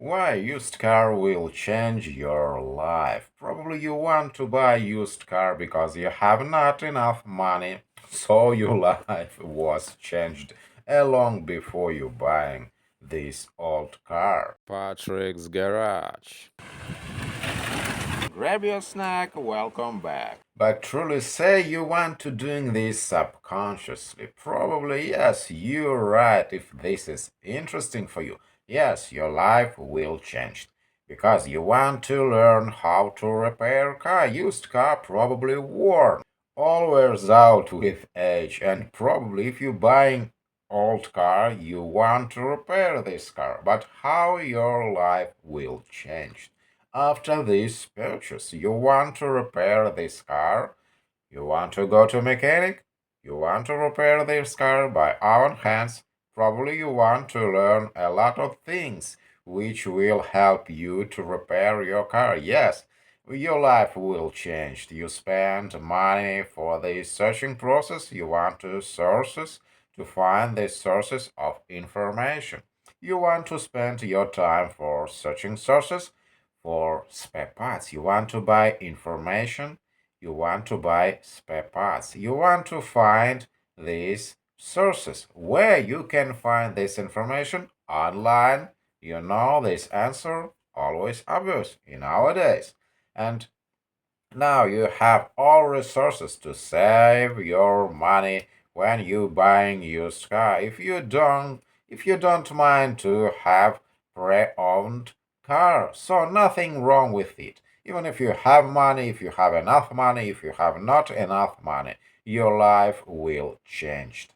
Why used car will change your life. Probably you want to buy used car because you have not enough money, so your life was changed long before you buying this old car. Patrick's Garage. Grab your snack, welcome back. But truly say you want to doing this subconsciously. Probably yes, you're right if this is interesting for you. Yes, your life will change. Because you want to learn how to repair car. Used car probably worn. All wears out with age and probably if you buying old car you want to repair this car. But how your life will change. After this purchase, you want to repair this car, you want to go to mechanic, you want to repair this car by own hands, probably you want to learn a lot of things which will help you to repair your car. Yes, your life will change. You spend money for the searching process, you want to sources to find the sources of information. You want to spend your time for searching sources for spare parts. You want to buy information, you want to buy spare parts. You want to find these sources. Where you can find this information? Online. You know this answer always obvious in nowadays. And now you have all resources to save your money when you buying used car. If you don't mind to have pre-owned car, so nothing wrong with it. Even if you have money, if you have enough money, if you have not enough money, your life will change.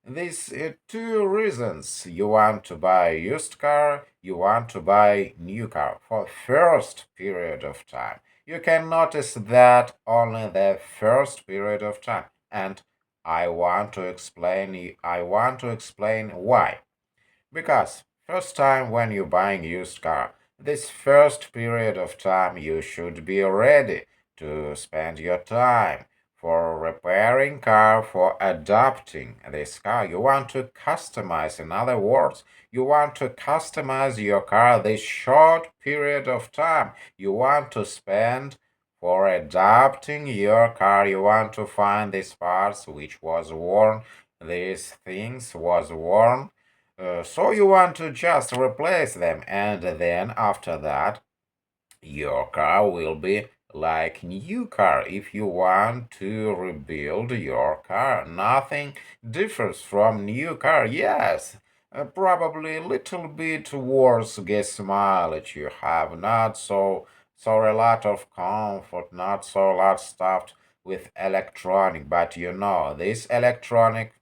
These two reasons you want to buy used car, you want to buy new car for first period of time. You can notice that only the first period of time, and I want to explain why. Because first time when you're buying used car, this first period of time you should be ready to spend your time for repairing car, for adapting this car. You want to customize, in other words, you want to customize your car this short period of time. You want to spend for adapting your car. You want to find these parts which was worn, these things was worn, so you want to just replace them, and then after that, your car will be like new car. If you want to rebuild your car, nothing differs from new car. Yes, probably a little bit worse gas mileage. You have not so a lot of comfort, not so lot stuffed with electronic. But you know this electronic.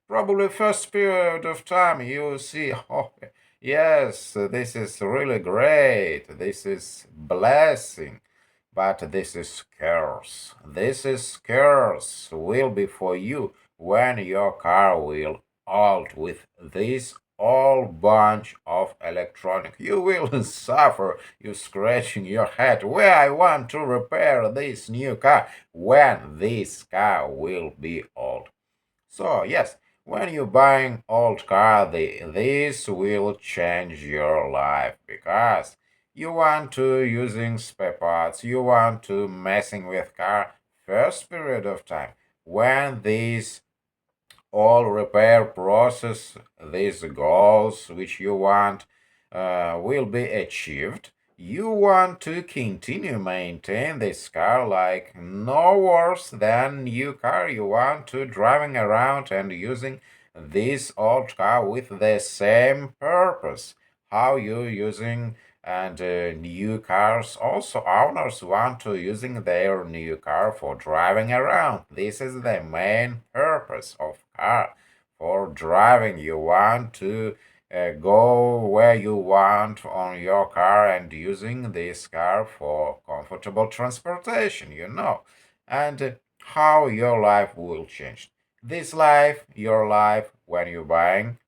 Probably first period of time you see, oh, yes, this is really great. This is blessing. But this is scarce. This is scarce will be for you when your car will alt with this all bunch of electronic. You will suffer. You scratching your head. Where I want to repair this new car when this car will be old. So yes, when you're buying old car, this will change your life because you want to using spare parts, you want to messing with car first period of time. When this all repair process, these goals which you want will be achieved, you want to continue maintain this car like no worse than new car. You want to driving around and using this old car with the same purpose. How you using and new cars also owners want to using their new car for driving around. This is the main purpose of car. For driving you want to go where you want on your car and using this car for comfortable transportation, and how your life will change. This life, your life, when you're buying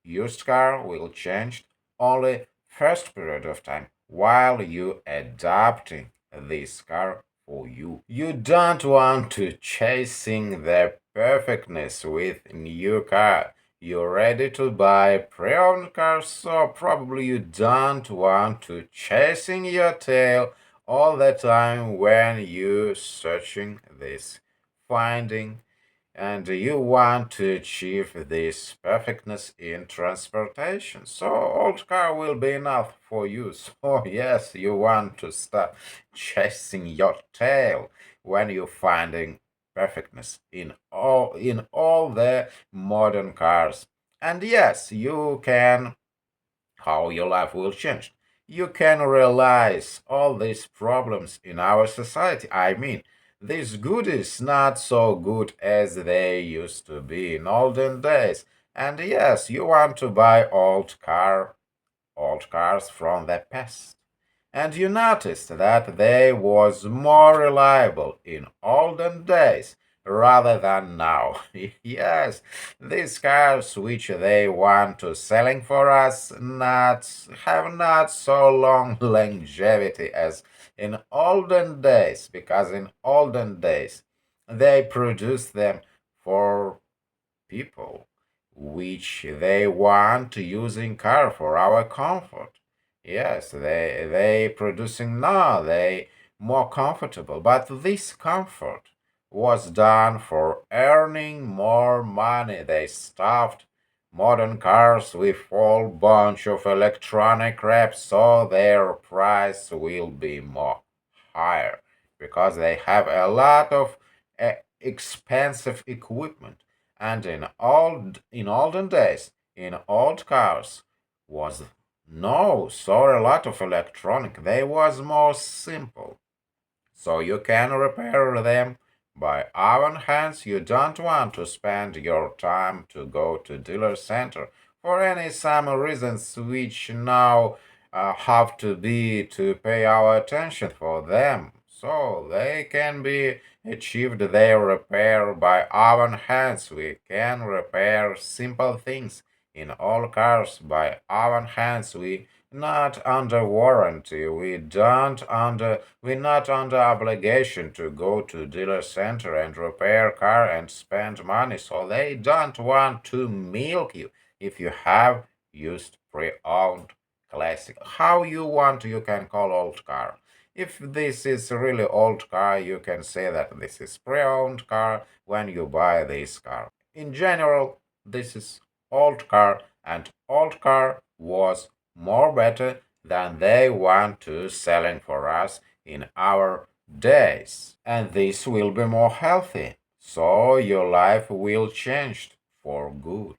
used car will change only first period of time while you adapting this car for you. You don't want to chasing the perfectness with new car. you're ready to buy pre-owned cars, so probably you don't want to chasing your tail all the time when you searching this, finding, and you want to achieve this perfectness in transportation. So old car will be enough for you. So yes, you want to stop chasing your tail when you're finding perfectness in all the modern cars. And yes, you can how your life will change. You can realize all these problems in our society. I mean, these goodies not so good as they used to be in olden days. And yes, you want to buy old cars from the past. And you noticed that they was more reliable in olden days rather than now. Yes, these cars which they want to selling for us not have not so long longevity as in olden days, because in olden days they produced them for people which they want to use in car for our comfort. Yes, they producing now they more comfortable, but this comfort was done for earning more money. They stuffed modern cars with whole bunch of electronic crap, so their price will be more higher because they have a lot of expensive equipment. And in olden days, in old cars, was no so a lot of electronic. They was more simple. So you can repair them by own hands. You don't want to spend your time to go to dealer center for any some reasons which now have to be to pay our attention for them. So they can be achieved their repair by own hands. We can repair simple things in all cars by own hands. We not under warranty. We're not under obligation to go to dealer center and repair car and spend money. So they don't want to milk you if you have used pre-owned classic. How you want you can call old car. If this is really old car, you can say that this is pre-owned car when you buy this car. In general, this is old car, and old car was more better than they want to selling for us in our days. And this will be more healthy. So your life will change for good.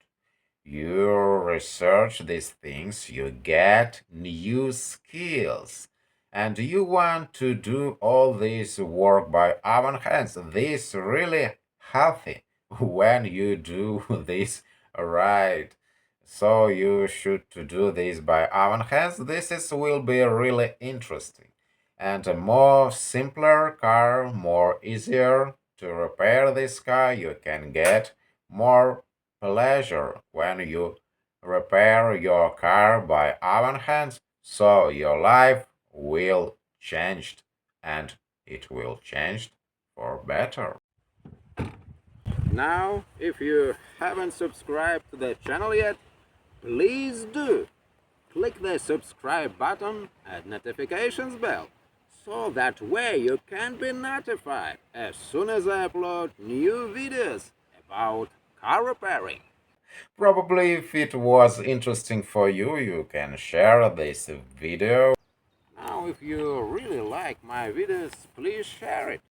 You research these things, you get new skills, and you want to do all this work by own hands. This really healthy when you do this right. So you should to do this by own hands. This is will be really interesting and a more simpler car, more easier to repair this car. You can get more pleasure when you repair your car by own hands, so your life will change and it will change for better. Now, if you haven't subscribed to the channel yet, please do. Click the subscribe button and notifications bell so that way you can be notified as soon as I upload new videos about car repairing. Probably if it was interesting for you, you can share this video. Now, if you really like my videos, please share it.